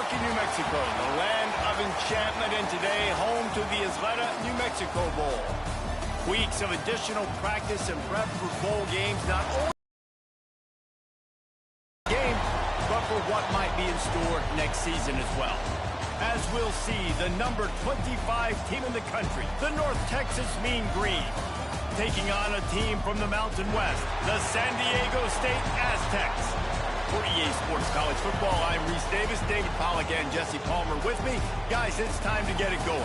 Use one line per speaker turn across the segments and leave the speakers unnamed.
Albuquerque, New Mexico, the land of enchantment, and today home to the Isleta, New Mexico Bowl. Weeks of additional practice and prep for bowl games, not only game, but for what might be in store next season as well. As we'll see, the number 25 team in the country, the North Texas Mean Green, taking on a team from the Mountain West, the San Diego State Aztecs. For EA Sports College Football, I'm Reese Davis, David Pollack, and Jesse Palmer with me. Guys, it's time to get it going.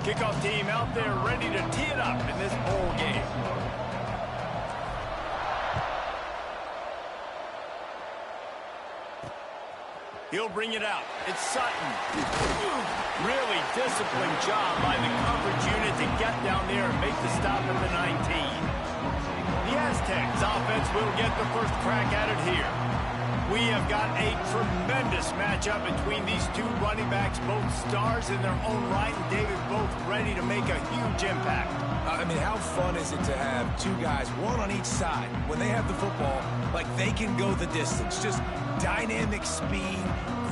Kickoff team out there ready to tee it up in this bowl game. He'll bring it out. It's Sutton. Really disciplined job by the coverage unit to get down there and make the stop at the 19. The Aztecs offense will get the first crack at it here. We have got a tremendous matchup between these two running backs, both stars in their own right, and David, both ready to make a huge impact.
I mean, how fun is it to have two guys, one on each side, when they have the football, like they can go the distance. Just dynamic speed,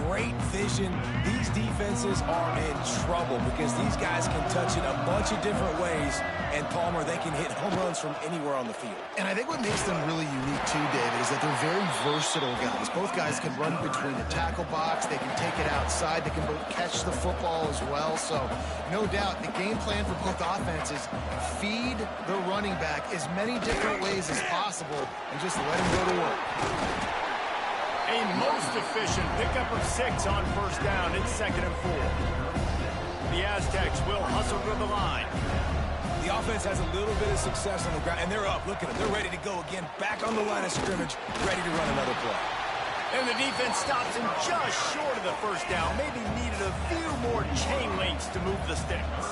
great vision. These defenses are in trouble because these guys can touch it a bunch of different ways, and Palmer, they can hit home runs from anywhere on the field.
And I think what makes them really unique too, David, is that they're very versatile guys. Both guys can run between the tackle box. They can take it outside. They can both catch the football as well. So no doubt the game plan for both offenses, feed the running back as many different ways as possible and just let him go to work.
A most efficient pickup of 6 on first down. It's 2nd and 4. The Aztecs will hustle to the line.
The offense has a little bit of success on the ground, and they're up. Look at them. They're ready to go again. Back on the line of scrimmage, ready to run another play.
And the defense stops him just short of the first down. Maybe needed a few more chain links to move the sticks.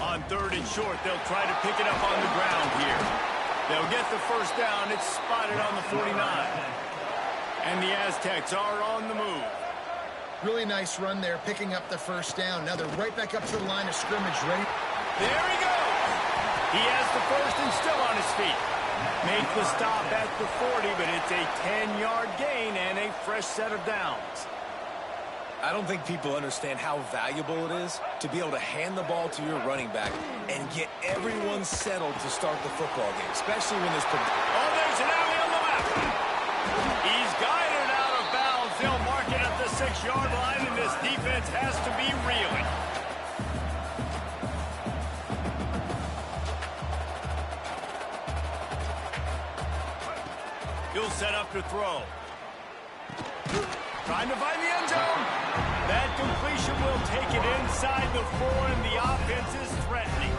On 3rd and short, they'll try to pick it up on the ground here. They'll get the first down. It's spotted on the 49. And the Aztecs are on the move.
Really nice run there, picking up the first down. Now they're right back up to the line of scrimmage, ready.
There he goes. He has the first and still on his feet. Make the stop at the 40, but it's a 10-yard gain and a fresh set of downs.
I don't think people understand how valuable it is to be able to hand the ball to your running back and get everyone settled to start the football game, especially when there's...
Oh, there's an alley on the left. He's guided out of bounds. They'll mark it at the 6-yard line, and this defense has to be reeling. He'll set up to throw. Trying to find the end zone. That completion will take it inside the 4, and the offense is threatening.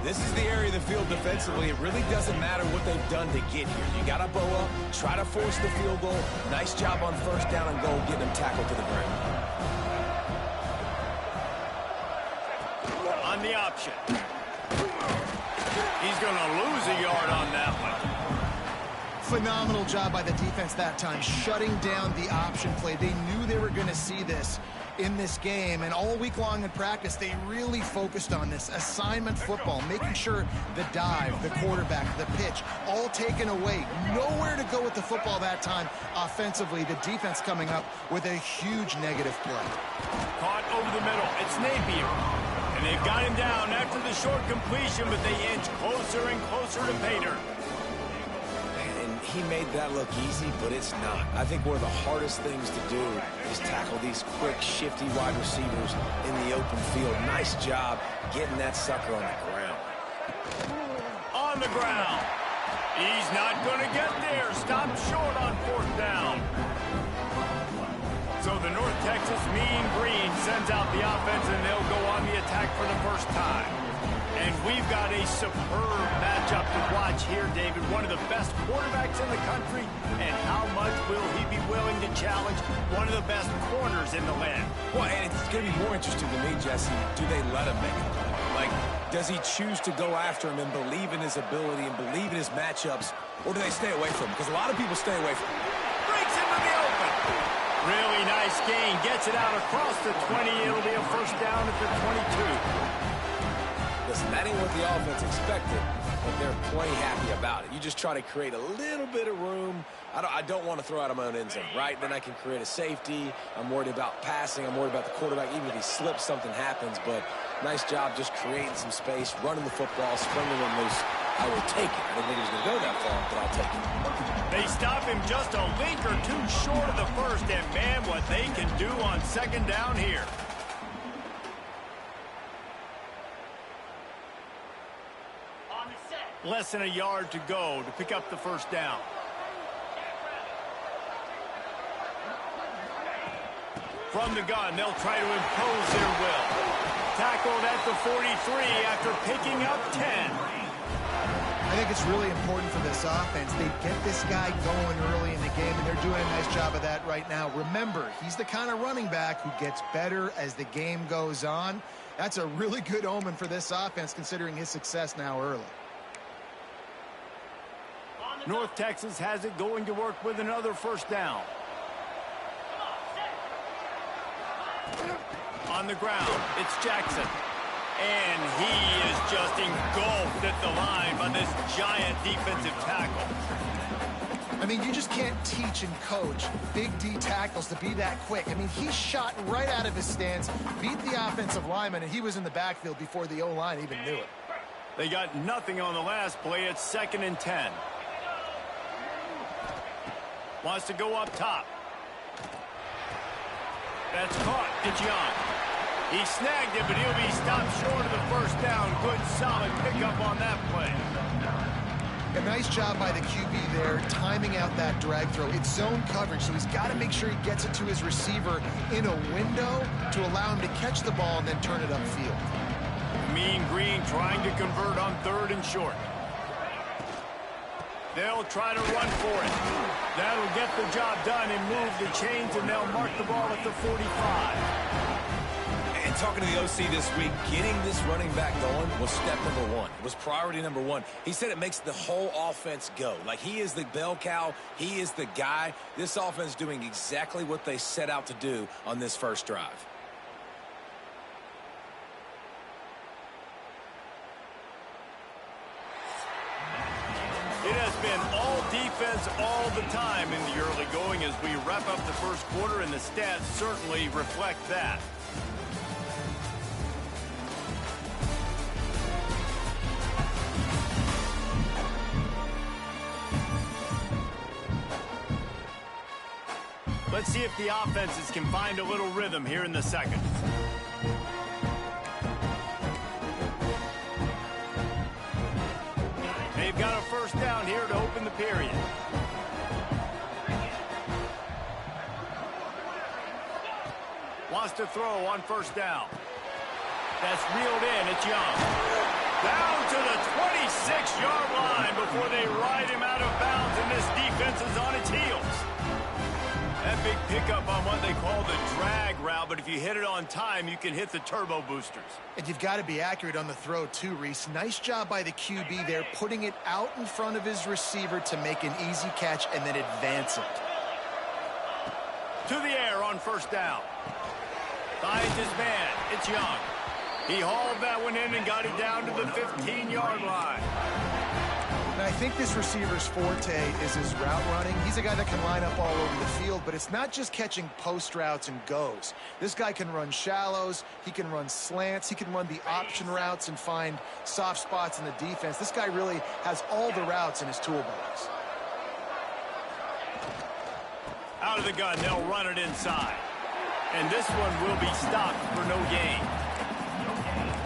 This is the area of the field defensively. It really doesn't matter what they've done to get here. You got to bow up, try to force the field goal. Nice job on first down and goal, getting them tackled to the ground.
On the option. He's going to lose a yard on that one.
Phenomenal job by the defense that time, shutting down the option play. They knew they were going to see this in this game, and all week long in practice, they really focused on this assignment football, making sure the dive, the quarterback, the pitch, all taken away. Nowhere to go with the football that time offensively. The defense coming up with a huge negative play.
Caught over the middle. It's Napier. And they've got him down after the short completion, but they inch closer and closer to Pater.
He made that look easy, but it's not. I think one of the hardest things to do is tackle these quick, shifty wide receivers in the open field. Nice job getting that sucker on the ground.
On the ground. He's not going to get there. Stopped short on 4th down. So the North Texas Mean Green sends out the offense, and they'll go on the attack for the first time. And we've got a superb matchup to watch here, David. One of the best quarterbacks in the country. And how much will he be willing to challenge one of the best corners in the land?
Well, and it's going to be more interesting to me, Jesse. Do they let him make it? Like, Does he choose to go after him and believe in his ability and believe in his matchups, or do they stay away from him? Because a lot of people stay away from him.
Breaks into the open. Really nice gain. Gets it out across the 20. It'll be a first down at the 22.
Listen, that ain't what the offense expected, but they're plenty happy about it. You just try to create a little bit of room. I don't want to throw out of my own end zone, right? Then I can create a safety. I'm worried about passing. I'm worried about the quarterback. Even if he slips, something happens. But nice job just creating some space, running the football, springing him loose. I will take it. I didn't think he was going to go that far, but I'll take it.
They stop him just a link or two short of the first, and man, what they can do on second down here. Less than a yard to go to pick up the first down. From the gun, they'll try to impose their will. Tackled at the 43 after picking up 10.
I think it's really important for this offense. They get this guy going early in the game, and they're doing a nice job of that right now. Remember, he's the kind of running back who gets better as the game goes on. That's a really good omen for this offense, considering his success now early.
North Texas has it going to work with another first down. On the ground, it's Jackson. And he is just engulfed at the line by this giant defensive tackle.
I mean, you just can't teach and coach big D tackles to be that quick. I mean, he shot right out of his stance, beat the offensive lineman, and he was in the backfield before the O-line even knew it.
They got nothing on the last play. It's 2nd and 10. Wants to go up top. That's caught. It's Young. He snagged it, but he'll be stopped short of the first down. Good, solid pickup on that play.
A nice job by the QB there, timing out that drag throw. It's zone coverage, so he's got to make sure he gets it to his receiver in a window to allow him to catch the ball and then turn it upfield.
Mean Green trying to convert on 3rd and short. They'll try to run for it. That'll get the job done and move the chains, and they'll mark the ball at the 45.
And talking to the OC this week, getting this running back going was step number 1. It was priority number 1. He said it makes the whole offense go. Like, he is the bell cow. He is the guy. This offense is doing exactly what they set out to do on this first drive.
It has been all defense all the time in the early going as we wrap up the first quarter, and the stats certainly reflect that. Let's see if the offenses can find a little rhythm here in the second. They've got a first down here to open the period. Wants to throw on first down. That's reeled in. It's Young. Down to the 26-yard line before they ride him out of bounds, and this defense is on its heels. That big pickup on what they call the drag route, but if you hit it on time, you can hit the turbo boosters.
And you've got to be accurate on the throw too, Reese. Nice job by the QB there, putting it out in front of his receiver to make an easy catch and then advance it.
To the air on first down. Finds his man. It's Young. He hauled that one in and got it down to the 15-yard line.
And I think this receiver's forte is his route running. He's a guy that can line up all over the field, but it's not just catching post routes and goes. This guy can run shallows, he can run slants, he can run the option routes and find soft spots in the defense. This guy really has all the routes in his toolbox.
Out of the gun, they'll run it inside. And this one will be stopped for no gain.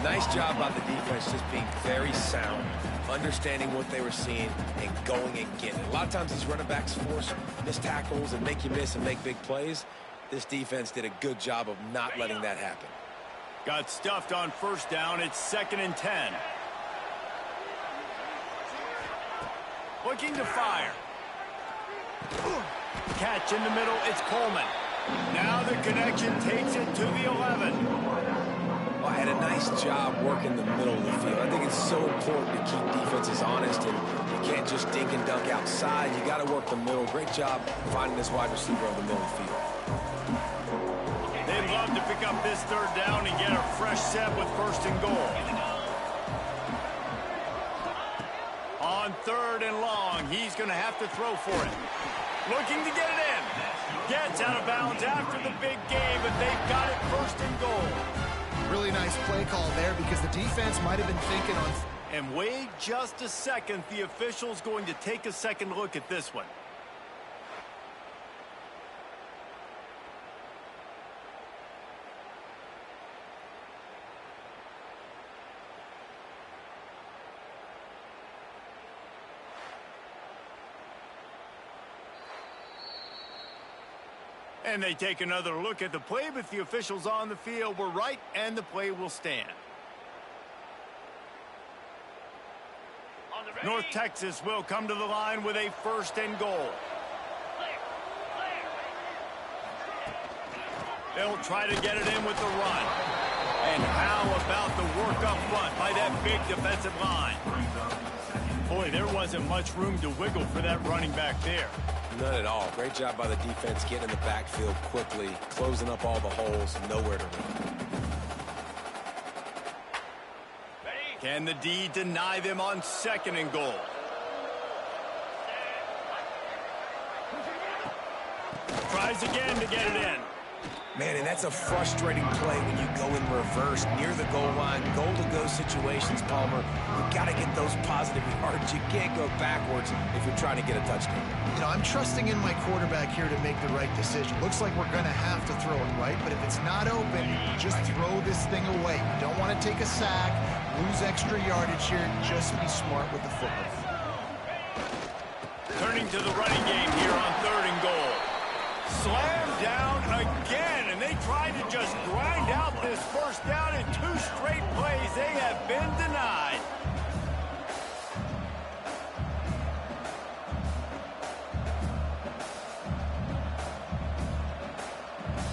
Nice job by the defense just being very sound, understanding what they were seeing and going and getting it. A lot of times these running backs force missed tackles and make you miss and make big plays. This defense did a good job of not letting that happen.
Got stuffed on first down. It's 2nd and 10. Looking to fire. Catch in the middle. It's Coleman. Now the connection takes it to the 11.
Well, had a nice job working the middle of the field. I think it's so important to keep defenses honest, and you can't just dink and dunk outside. You got to work the middle. Great job finding this wide receiver on the middle of the field.
They'd love to pick up this third down and get a fresh set with first and goal. On third and long, he's going to have to throw for it. Looking to get it in. Gets out of bounds after the big game, but they've got it first and goal.
Really nice play call there because the defense might have been thinking on...
And wait just a second. The official's going to take a second look at this one. And they take another look at the play, but the officials on the field were right, and the play will stand. North Texas will come to the line with a first and goal. They'll try to get it in with the run. And how about the work up front by that big defensive line? Boy, there wasn't much room to wiggle for that running back there.
None at all. Great job by the defense getting in the backfield quickly, closing up all the holes, nowhere to run.
Can the D deny them on second and goal? Tries again to get it in.
Man, and that's a frustrating play when you go in reverse near the goal line. Goal-to-go situations, Palmer. You've got to get those positive yards. You can't go backwards if you're trying to get a touchdown.
You know, I'm trusting in my quarterback here to make the right decision. Looks like we're going to have to throw it right, but if it's not open, just throw this thing away. You don't want to take a sack, lose extra yardage here. Just be smart with the football.
Turning to the running game here on third and goal. Slam down again, and they tried to just grind out this first down in 2 straight plays. They have been denied.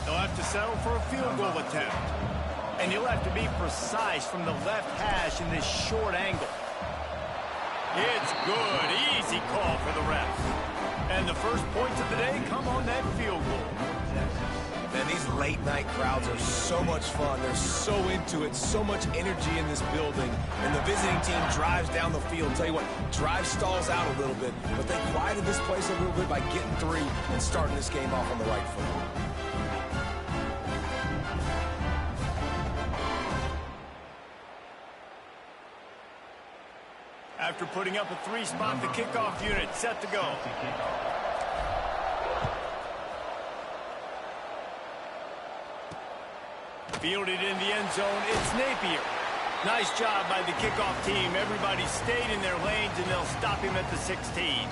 They'll have to settle for a field goal attempt. And you'll have to be precise from the left hash in this short angle. It's good. Easy call for the refs. And the first points of the day come on that field goal.
Man, these late-night crowds are so much fun. They're so into it, so much energy in this building. And the visiting team drives down the field. Tell you what, drive stalls out a little bit, but they quieted this place a little bit by getting 3 and starting this game off on the right foot.
After putting up a 3-spot, the kickoff unit set to go. Fielded in the end zone, it's Napier. Nice job by the kickoff team. Everybody stayed in their lanes, and they'll stop him at the 16.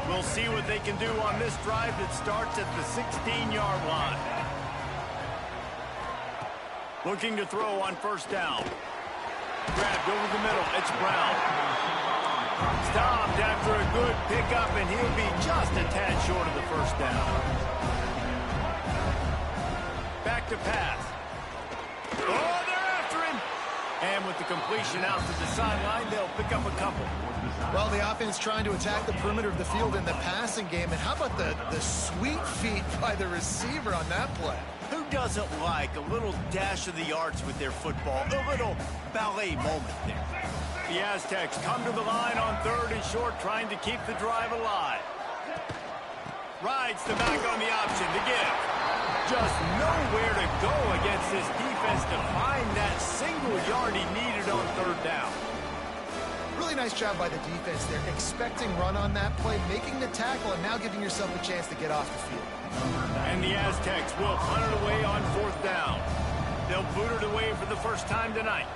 We'll see what they can do on this drive that starts at the 16-yard line. Looking to throw on first down. Grabbed over the middle. It's Brown. Stopped after a good pickup, and he'll be just a tad short of the first down. Back to pass. Oh, they're after him. And with the completion out to the sideline, they'll pick up a couple.
Well, the offense trying to attack the perimeter of the field in the passing game. And how about the sweet feet by the receiver on that play?
Who doesn't like a little dash of the arts with their football? A little ballet moment there. The Aztecs come to the line on third and short, trying to keep the drive alive. Rides the back on the option to give. Just nowhere to go against this defense to find that single yard he needed on third down.
Really nice job by the defense there, expecting run on that play, making the tackle, and now giving yourself a chance to get off the field.
And the Aztecs will punt it away on fourth down. They'll boot it away for the first time tonight.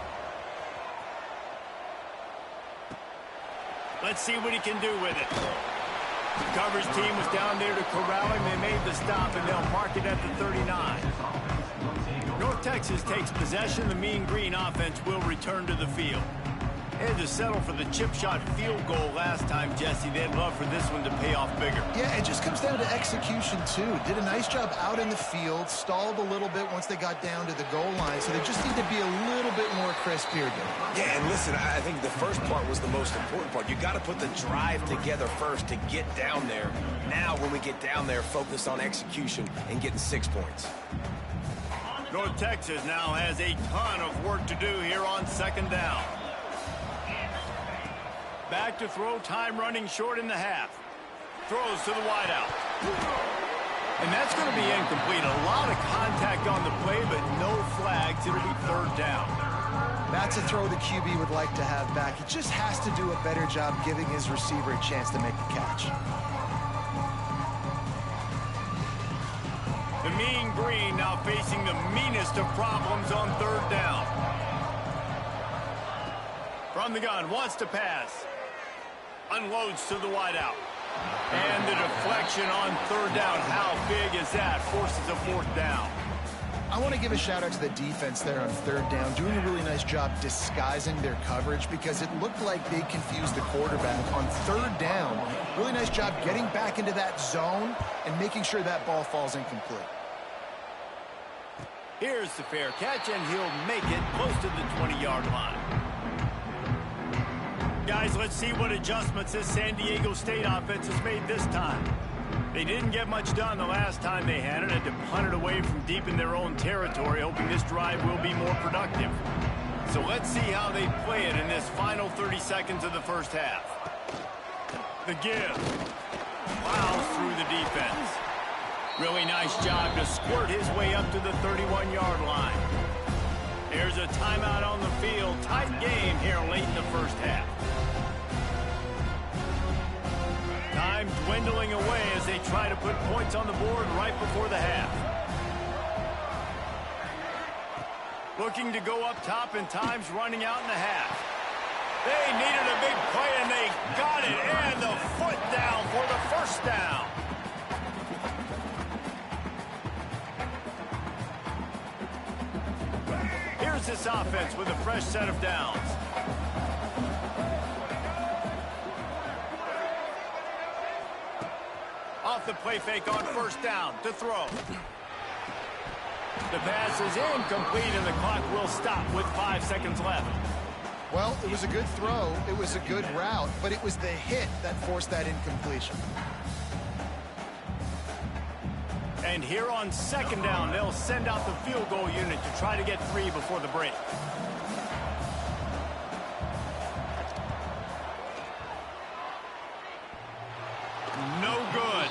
Let's see what he can do with it. The coverage team was down there to corral him. They made the stop, and they'll mark it at the 39. North Texas takes possession. The Mean Green offense will return to the field. They had to settle for the chip shot field goal last time, Jesse. They'd love for this one to pay off bigger.
Yeah, it just comes down to execution, too. Did a nice job out in the field, stalled a little bit once they got down to the goal line, so they just need to be a little bit more crisp here.
Yeah, and listen, I think the first part was the most important part. You got to put the drive together first to get down there. Now, when we get down there, focus on execution and getting 6 points.
North Texas now has a ton of work to do here on second down. Back to throw, time running short in the half. Throws to the wideout. And that's going to be incomplete. A lot of contact on the play, but no flags. It'll be third down.
That's a throw the QB would like to have back. He just has to do a better job giving his receiver a chance to make the catch.
The Mean Green now facing the meanest of problems on third down. From the gun, wants to pass. Unloads to the wideout. And the deflection on third down. How big is that? Forces a fourth down.
I want to give a shout out to the defense there on third down, doing a really nice job disguising their coverage because it looked like they confused the quarterback on third down. Really nice job getting back into that zone and making sure that ball falls incomplete.
Here's the fair catch, and he'll make it close to the 20-yard line. Guys, let's see what adjustments this San Diego State offense has made this time. They didn't get much done the last time they had it. Had to punt it away from deep in their own territory, hoping this drive will be more productive. So let's see how they play it in this final 30 seconds of the first half. The give. Plows through the defense. Really nice job to squirt his way up to the 31-yard line. There's a timeout on the field. Tight game here late in the first half. Time dwindling away as they try to put points on the board right before the half. Looking to go up top, and time's running out in the half. They needed a big play, and they got it. And the foot down for the first down. Here's this offense with a fresh set of downs. Off the play fake on first down to throw. The pass is incomplete, and the clock will stop with 5 seconds left.
Well, it was a good throw. It was a good route, but it was the hit that forced that incompletion.
And here on second down, they'll send out the field goal unit to try to get 3 before the break. No good.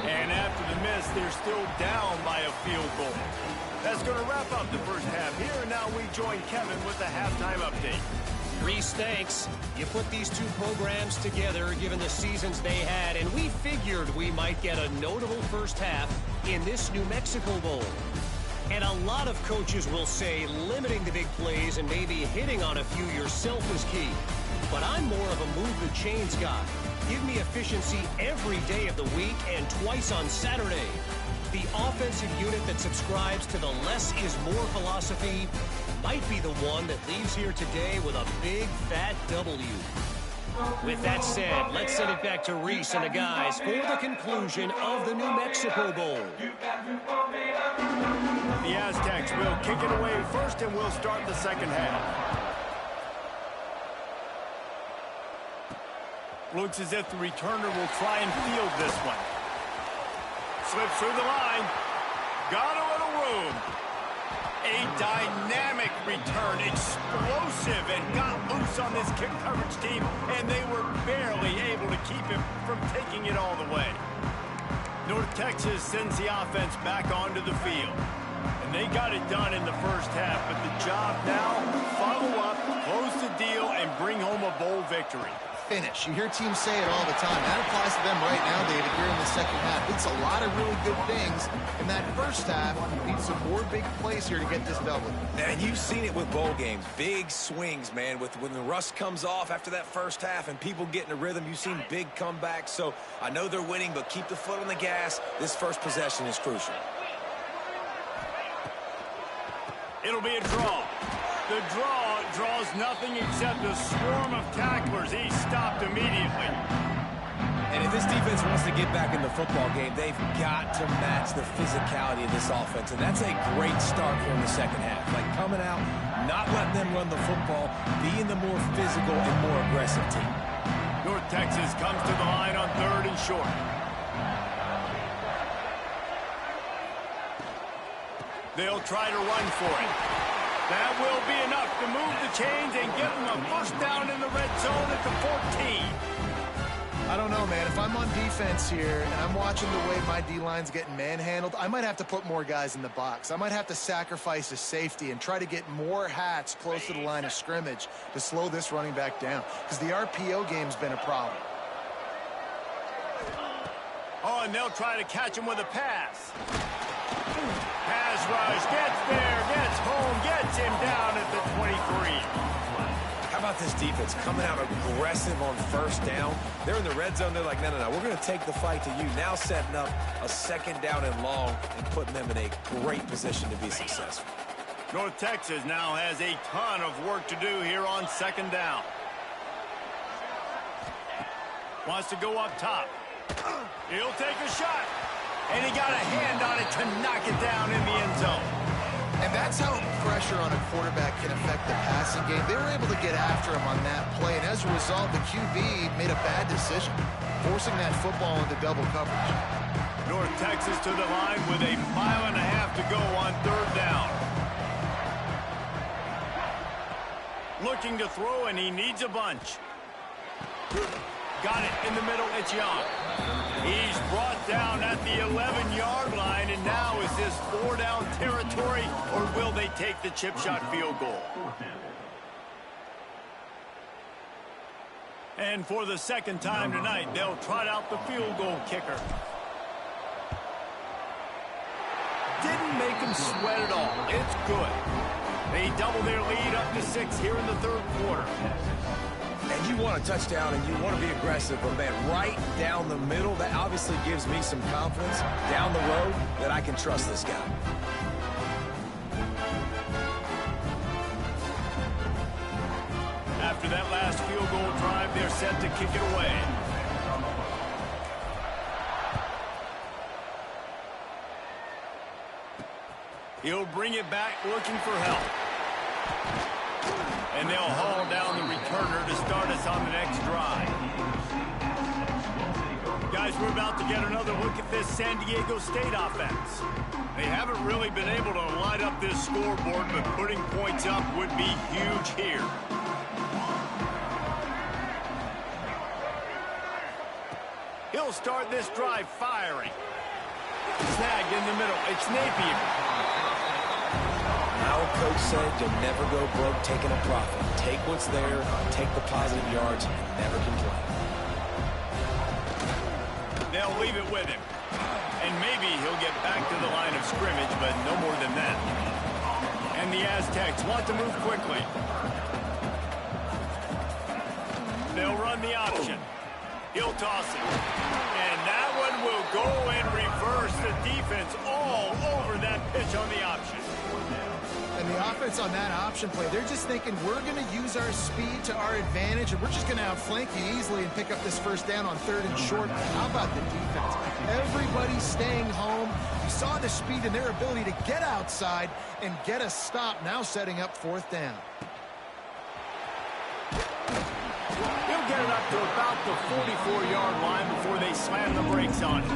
And after the miss, they're still down by a field goal. That's going to wrap up the first half here. And now we join Kevin with the halftime update.
Reese, thanks. You put these two programs together given the seasons they had, and we figured we might get a notable first half in this New Mexico Bowl. And a lot of coaches will say limiting the big plays and maybe hitting on a few yourself is key. But I'm more of a move the chains guy. Give me efficiency every day of the week and twice on Saturday. The offensive unit that subscribes to the less is more philosophy might be the one that leaves here today with a big fat W. With that said, let's send it back to Reese and the guys for the conclusion of the New Mexico Bowl.
The Aztecs will kick it away first, and we'll start the second half. Looks as if the returner will try and field this one. Slips through the line. Got a little room. A dynamic return, explosive, and got loose on this kick coverage team, and they were barely able to keep him from taking it all the way. North Texas sends the offense back onto the field. And they got it done in the first half, but the job now, follow up, close the deal, and bring home a bowl victory.
Finish. You hear teams say it all the time. That applies to them right now, David, here in the second half. It's a lot of really good things in that first half. You need some more big plays here to get this W.
And you've seen it with bowl games. Big swings, man. When the rust comes off after that first half and people get in a rhythm, you've seen big comebacks. So I know they're winning, but keep the foot on the gas. This first possession is crucial.
It'll be a draw. The draw draws nothing except a swarm of tacklers. He's stopped immediately.
And if this defense wants to get back in the football game, they've got to match the physicality of this offense. And that's a great start here in the second half. Like coming out, not letting them run the football, being the more physical and more aggressive team.
North Texas comes to the line on 3rd and short. They'll try to run for it. That will be enough to move the chains and give them a first down in the red zone at the 14.
I don't know, man. If I'm on defense here and I'm watching the way my D-line's getting manhandled, I might have to put more guys in the box. I might have to sacrifice a safety and try to get more hats close to the line of scrimmage to slow this running back down, because the RPO game's been a problem.
Oh, and they'll try to catch him with a pass. Pass rush, gets there, gets home, gets him down at the 23.
How about this defense coming out aggressive on first down? They're in the red zone. They're like, no, we're going to take the fight to you. Now setting up a second down and long and putting them in a great position to be successful.
North Texas now has a ton of work to do here on second down. Wants to go up top. He'll take a shot. And he got a hand on it to knock it down in the end zone.
And that's how pressure on a quarterback can affect the passing game. They were able to get after him on that play, and as a result, the QB made a bad decision, forcing that football into double coverage.
North Texas to the line with a 1.5 miles to go on 3rd down. Looking to throw, and he needs a bunch. Got it in the middle. It's Young. He's brought down at the 11-yard line, and now is this 4-down territory, or will they take the chip shot field goal? And for the second time tonight, they'll trot out the field goal kicker. Didn't make him sweat at all. It's good. They double their lead up to 6 here in the 3rd quarter.
And you want a touchdown and you want to be aggressive, but man, right down the middle, that obviously gives me some confidence down the road that I can trust this guy.
After that last field goal drive, they're set to kick it away. He'll bring it back looking for help. And they'll haul down the returner to start us on the next drive. Guys, we're about to get another look at this San Diego State offense. They haven't really been able to light up this scoreboard, but putting points up would be huge here. He'll start this drive firing. Snagged in the middle. It's Napier.
Our coach said you'll never go broke taking a profit. Take what's there, take the positive yards, and never complain.
They'll leave it with him. And maybe he'll get back to the line of scrimmage, but no more than that. And the Aztecs want to move quickly. They'll run the option. He'll toss it. And that one will go in reverse. The defense all over that pitch on the option.
And the offense on that option play, they're just thinking we're going to use our speed to our advantage, and we're just going to outflank you easily and pick up this first down on 3rd and short. How about the defense? Everybody's staying home. You saw the speed and their ability to get outside and get a stop, now setting up 4th down.
He'll get it up to about the 44-yard line before they slam the brakes on it.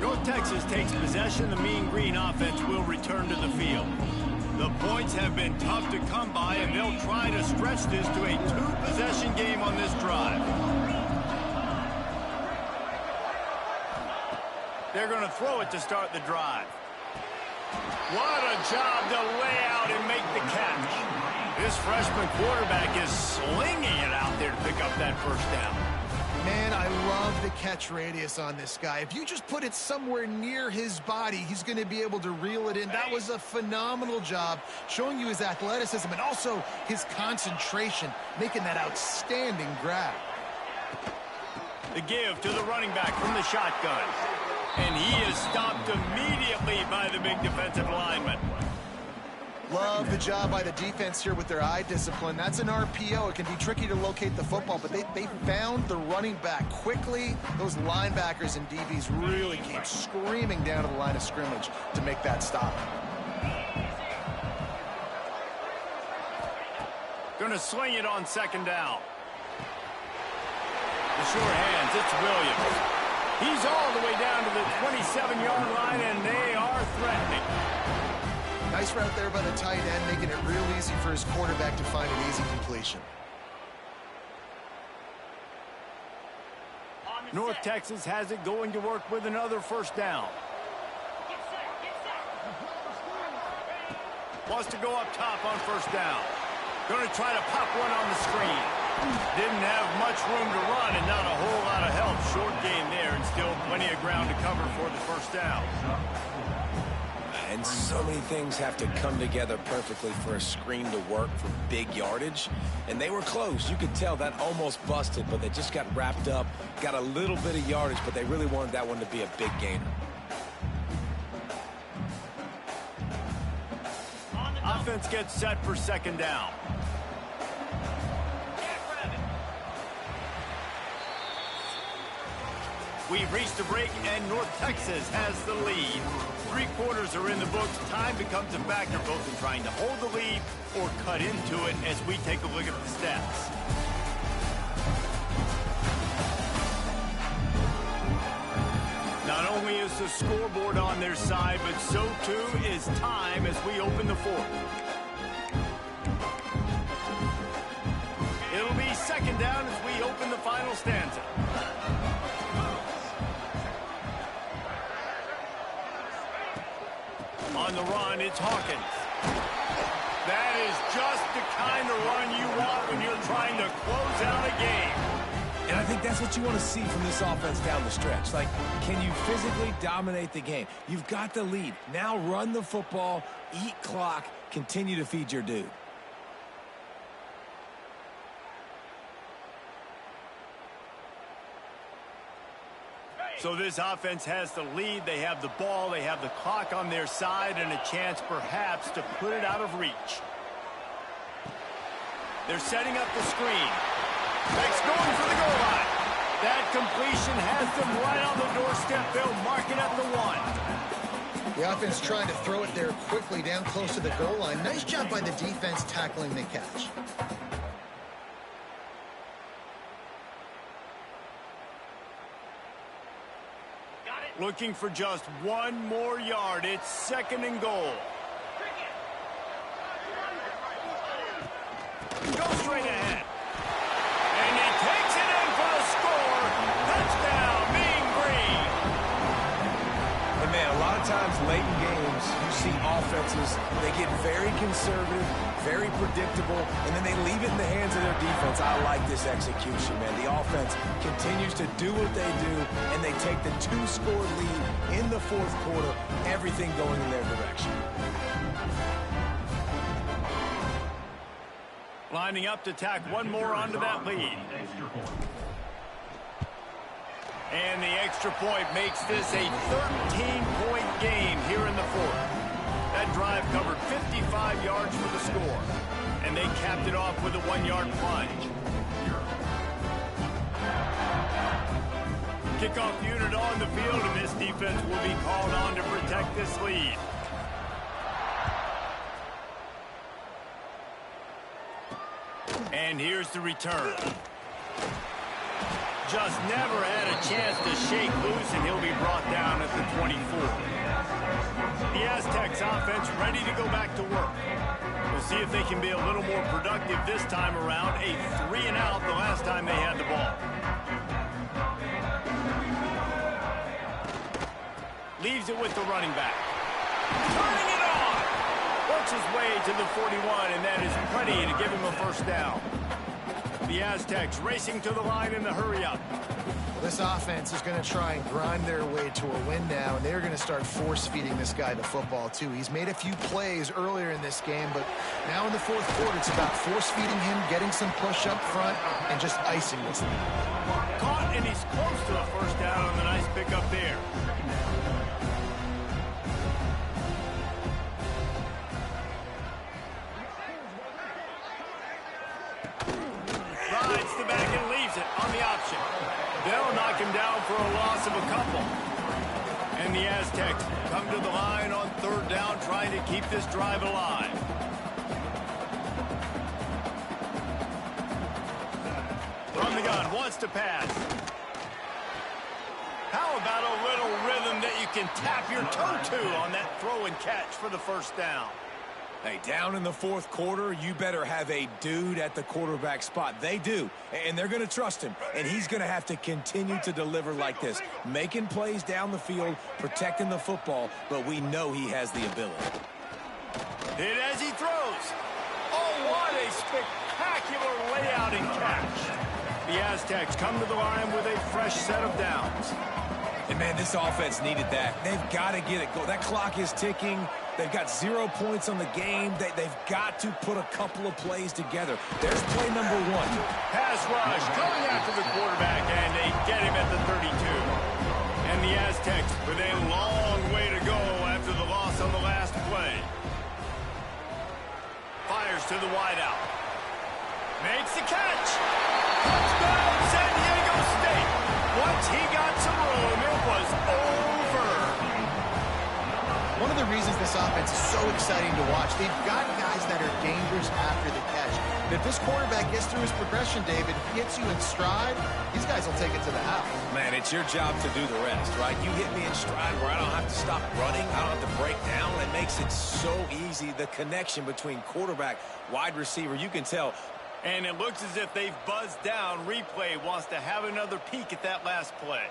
North Texas takes possession. The Mean Green offense will return to the field. The points have been tough to come by, and they'll try to stretch this to a 2-possession game on this drive. They're going to throw it to start the drive. What a job to lay out and make the catch. This freshman quarterback is slinging it out there to pick up that first down.
Man, I love the catch radius on this guy. If you just put it somewhere near his body, he's going to be able to reel it in. That was a phenomenal job, showing you his athleticism and also his concentration, making that outstanding grab.
The give to the running back from the shotgun. And he is stopped immediately by the big defensive lineman.
Love the job by the defense here with their eye discipline. That's an RPO. It can be tricky to locate the football, but they found the running back quickly. Those linebackers and DBs really came screaming down to the line of scrimmage to make that stop.
Gonna sling it on second down. The short hands, it's Williams. He's all the way down to the 27-yard line, and they are threatening.
Nice route there by the tight end, making it real easy for his quarterback to find an easy completion.
North Texas has it going to work with another first down. Wants to go up top on first down. Going to try to pop one on the screen. Didn't have much room to run and not a whole lot of help. Short gain there and still plenty of ground to cover for the first down.
And so many things have to come together perfectly for a screen to work for big yardage. And they were close. You could tell that almost busted, but they just got wrapped up, got a little bit of yardage, but they really wanted that one to be a big gainer.
Offense gets set for second down. We've reached a break, and North Texas has the lead. 3 quarters are in the books. Time becomes a factor both in trying to hold the lead or cut into it as we take a look at the stats. Not only is the scoreboard on their side, but so too is time as we open the fourth. It'll be second down as we open the final stanza. On the run, it's Hawkins. That is just the kind of run you want when you're trying to close out a game.
And I think that's what you want to see from this offense down the stretch. Like, can you physically dominate the game? You've got the lead. Now run the football, eat clock, continue to feed your dude.
So this offense has the lead. They have the ball. They have the clock on their side and a chance perhaps to put it out of reach. They're setting up the screen. Beck's going for the goal line. That completion has them right on the doorstep. They'll mark it at the 1.
The offense trying to throw it there quickly down close to the goal line. Nice job by the defense tackling the catch.
Looking for just 1 more yard. It's second and goal. Go straight ahead. And he takes it in for a score. Touchdown, Mean Green.
And man, a lot of times late in games, you see offenses, they get very conservative, very predictable, and then they leave it in the hands of their defense. I like this execution, man. The offense continues to do what they do, and they take the 2-score lead in the fourth quarter, everything going in their direction.
Lining up to tack 1 more onto that lead. And the extra point makes this a 13-point game here in the fourth. That drive covered 55 yards for the score. And they capped it off with a 1-yard plunge. Kickoff unit on the field, and this defense will be called on to protect this lead. And here's the return. Just never had a chance to shake loose, and he'll be brought down at the 24. The Aztecs offense ready to go back to work. We'll see if they can be a little more productive this time around. A 3-and-out the last time they had the ball. Leaves it with the running back. Turning it on! Works his way to the 41, and that is plenty to give him a first down. The Aztecs racing to the line in the hurry-up.
This offense is going to try and grind their way to a win now, and they're going to start force-feeding this guy the football, too. He's made a few plays earlier in this game, but now in the fourth quarter, it's about force-feeding him, getting some push up front, and just icing this thing.
Caught, and he's close to a first down on the nice pickup there. for a loss of a couple. And the Aztecs come to the line on third down, trying to keep this drive alive. From the gun, wants to pass. How about a little rhythm that you can tap your toe to on that throw and catch for the first down?
Hey, down in the fourth quarter, you better have a dude at the quarterback spot. They do, and they're going to trust him. And he's going to have to continue to deliver like this, making plays down the field, protecting the football, but we know he has the ability.
Hit as he throws. Oh, what a spectacular layout and catch. The Aztecs come to the line with a fresh set of downs.
And, man, this offense needed that. They've got to get it going. That clock is ticking. They've got 0 points on the game. They've got to put a couple of plays together. There's play number 1.
Pass rush coming after the quarterback, and they get him at the 32. And the Aztecs with a long way to go after the loss on the last play. Fires to the wideout. Makes the catch. Touchdown, San Diego State. Once he got some room, it was over.
One of the reasons this offense is so exciting to watch, they've got guys that are dangerous after the catch. But if this quarterback gets through his progression, David, hits you in stride, these guys will take it to the house.
Man, it's your job to do the rest, right? You hit me in stride where I don't have to stop running. I don't have to break down. It makes it so easy. The connection between quarterback, wide receiver, you can tell.
And it looks as if they've buzzed down. Replay wants to have another peek at that last play.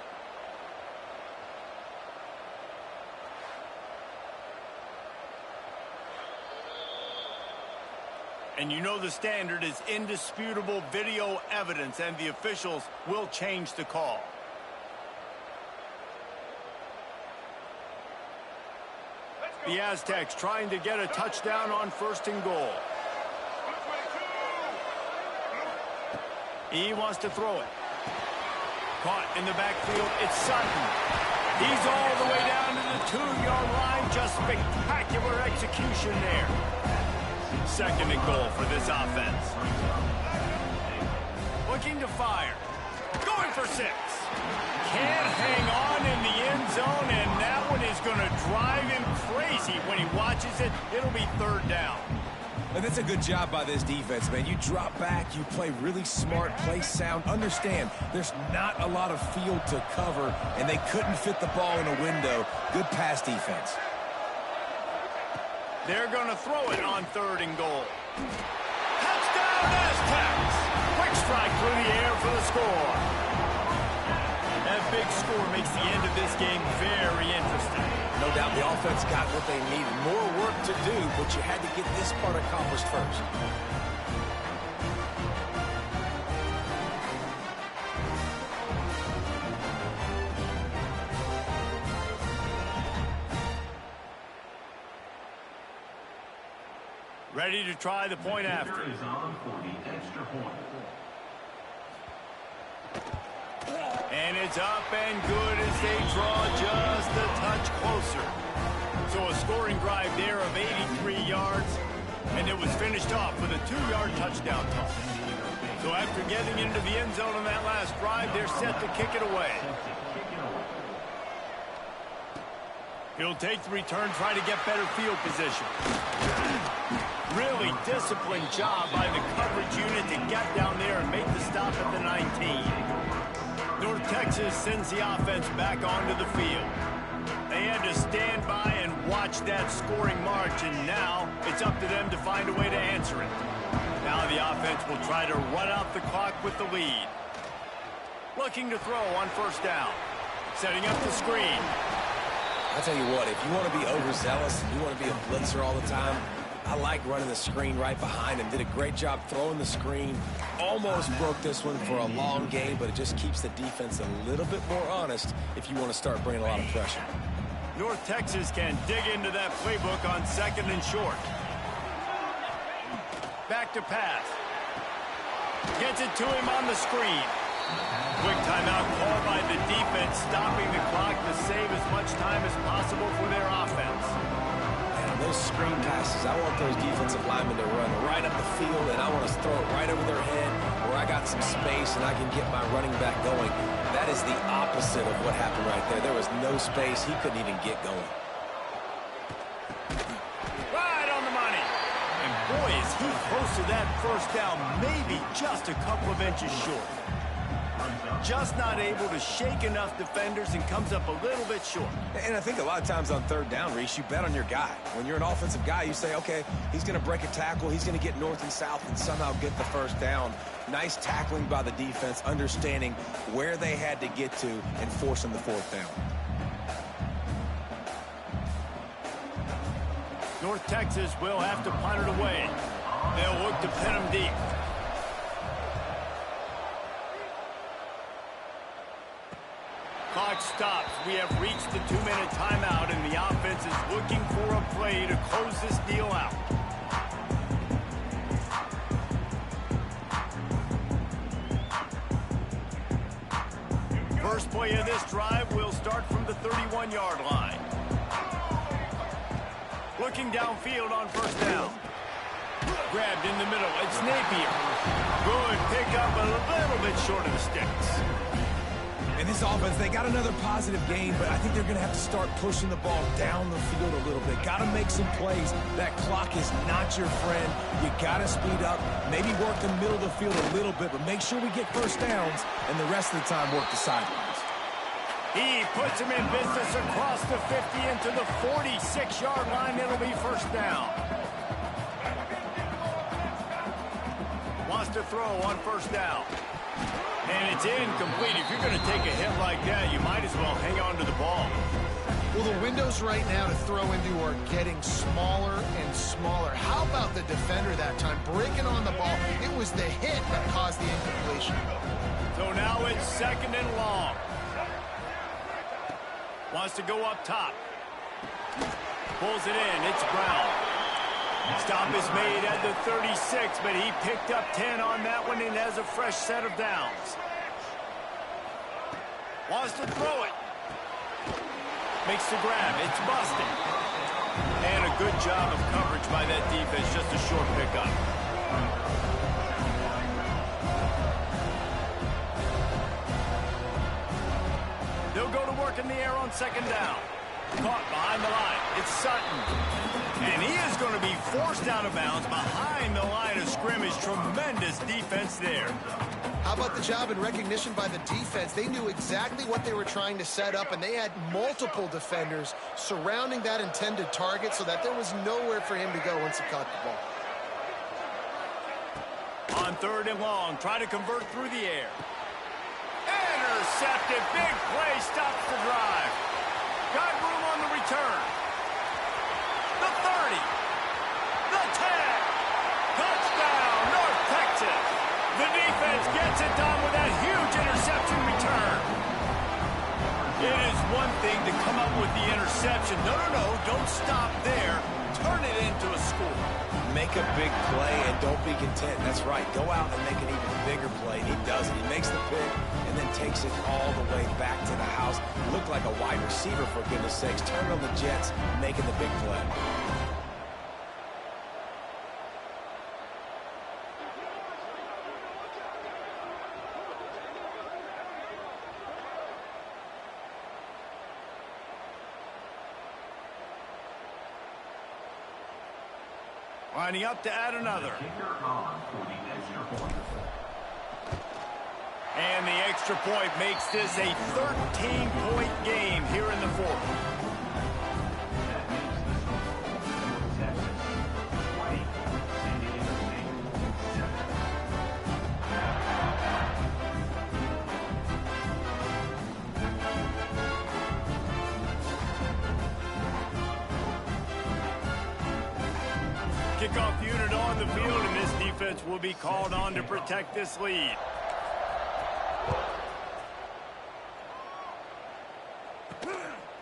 And you know the standard is indisputable video evidence, and the officials will change the call. The Aztecs trying to get a touchdown on 1st and goal. He wants to throw it. Caught in the backfield, it's Sutton. He's all the way down to the 2-yard line. Just spectacular execution there. 2nd and goal for this offense. Looking to fire. Going for 6. Can't hang on in the end zone, and that one is going to drive him crazy when he watches it. It'll be 3rd down.
And that's a good job by this defense, man. You drop back, you play really smart, play sound. Understand, there's not a lot of field to cover, and they couldn't fit the ball in a window. Good pass defense.
They're going to throw it on 3rd and goal. Touchdown, Aztecs! Quick strike through the air for the score. That big score makes the end of this game very interesting.
No doubt the offense got what they needed. More work to do, but you had to get this part accomplished first.
Ready to try the point after. And it's up and good as they draw just a touch closer. So a scoring drive there of 83 yards, and it was finished off with a 2-yard touchdown toss. So after getting into the end zone on that last drive, they're set to kick it away. He'll take the return, try to get better field position. Really disciplined job by the coverage unit to get down there and make the stop at the 19. North Texas sends the offense back onto the field. They had to stand by and watch that scoring march, and now it's up to them to find a way to answer it. Now the offense will try to run out the clock with the lead. Looking to throw on 1st down. Setting up the screen.
I'll tell you what, if you want to be overzealous, you want to be a blitzer all the time, I like running the screen right behind him. Did a great job throwing the screen. Almost broke this one for a long game, but it just keeps the defense a little bit more honest if you want to start bringing a lot of pressure.
North Texas can dig into that playbook on 2nd and short. Back to pass. Gets it to him on the screen. Quick timeout called by the defense, stopping the clock to save as much time as possible for their offense.
Those screen passes, I want those defensive linemen to run right up the field, and I want to throw it right over their head where I got some space and I can get my running back going. That is the opposite of what happened right there. There was no space. He couldn't even get going.
Right on the money. And boy, is he close to that first down, maybe just a couple of inches short. Just not able to shake enough defenders and comes up a little bit short.
And I think a lot of times on third down, Reese, you bet on your guy. When you're an offensive guy, you say, okay, he's going to break a tackle, he's going to get north and south and somehow get the first down. Nice tackling by the defense, understanding where they had to get to and forcing the fourth down.
North Texas will have to punt it away. They'll look to pin them deep. Clock stops. We have reached the 2-minute timeout, and the offense is looking for a play to close this deal out. First play of this drive will start from the 31-yard line. Looking downfield on first down. Grabbed in the middle. It's Napier. Good pickup, a little bit short of the sticks.
In this offense, they got another positive game, but I think they're going to have to start pushing the ball down the field a little bit. Got to make some plays. That clock is not your friend. You got to speed up, maybe work the middle of the field a little bit, but make sure we get first downs, and the rest of the time work the sidelines.
He puts him in business across the 50 into the 46-yard line. It'll be first down. Wants to throw on first down. And it's incomplete. If you're going to take a hit like that, you might as well hang on to the ball.
Well, the windows right now to throw into are getting smaller and smaller. How about the defender that time breaking on the ball? It was the hit that caused the incompletion.
So now it's second and long. Wants to go up top. Pulls it in. It's Brown. Stop is made at the 36, but he picked up 10 on that one and has a fresh set of downs. Wants to throw it. Makes the grab. It's busted. And a good job of coverage by that defense. Just a short pickup. They'll go to work in the air on second down. Caught behind the line. It's Sutton. And he is going to be forced out of bounds behind the line of scrimmage. Tremendous defense there.
How about the job and recognition by the defense? They knew exactly what they were trying to set up, and they had multiple defenders surrounding that intended target so that there was nowhere for him to go once he caught the ball.
On third and long, try to convert through the air. Intercepted. Big play stops the drive. Got room on the return. The 30. The 10. Touchdown, North Texas. The defense gets it done with that huge interception return. It is one thing to come up with the interception. No, don't stop there. Turn it into a score.
Make a big play and don't be content. That's right. Go out and make an even bigger play. He does it. He makes the pick and then takes it all the way back to the house. Looked like a wide receiver, for goodness sakes. Turn on the Jets, making the big play.
Lining up to add another. And the extra point makes this a 13-point game here in the fourth. Kickoff unit on the field, and this defense will be called on to protect this lead.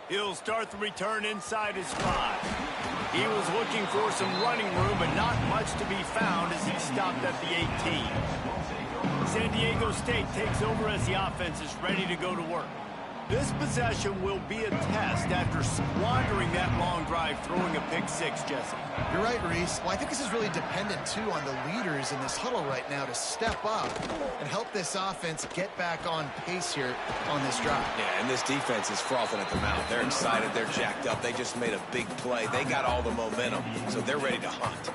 He'll start the return inside his 5. He was looking for some running room, but not much to be found as he stopped at the 18. San Diego State takes over as the offense is ready to go to work. This possession will be a test after squandering that long drive, throwing a pick six, Jesse.
You're right, Reese. Well, I think this is really dependent, too, on the leaders in this huddle right now to step up and help this offense get back on pace here on this drive.
Yeah, and this defense is frothing at the mouth. They're excited. They're jacked up. They just made a big play. They got all the momentum, so they're ready to hunt.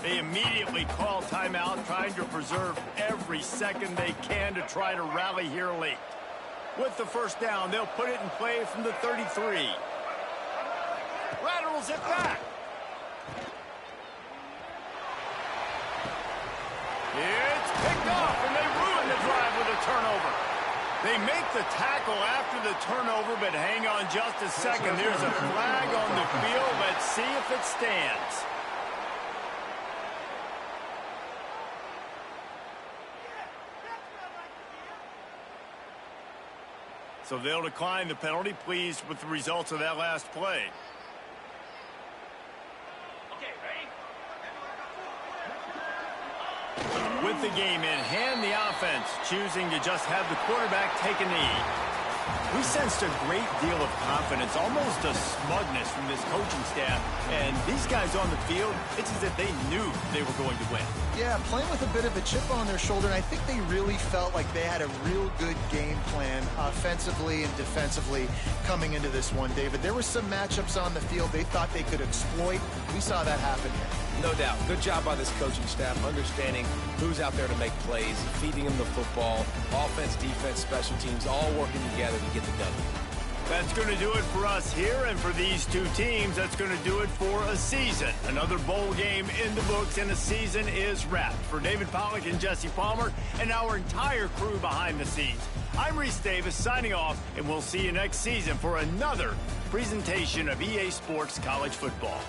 They immediately call timeout, trying to preserve every second they can to try to rally here late. With the first down, they'll put it in play from the 33. Laterals it back. It's picked off, and they ruin the drive with a turnover. They make the tackle after the turnover, but hang on just a second. There's a flag on the field. Let's see if it stands. So they'll decline the penalty, pleased with the results of that last play. Okay, ready? With the game in hand, the offense choosing to just have the quarterback take a knee. We sensed a great deal of confidence, almost a smugness from this coaching staff. And these guys on the field, it's as if they knew they were going to win.
Yeah, playing with a bit of a chip on their shoulder, and I think they really felt like they had a real good game plan offensively and defensively coming into this one, David. There were some matchups on the field they thought they could exploit. We saw that happen here.
No doubt. Good job by this coaching staff, understanding who's out there to make plays, feeding them the football, offense, defense, special teams, all working together to get the W.
That's going to do it for us here, and for these two teams, that's going to do it for a season. Another bowl game in the books, and the season is wrapped. For David Pollack and Jesse Palmer, and our entire crew behind the scenes, I'm Reese Davis signing off, and we'll see you next season for another presentation of EA Sports College Football.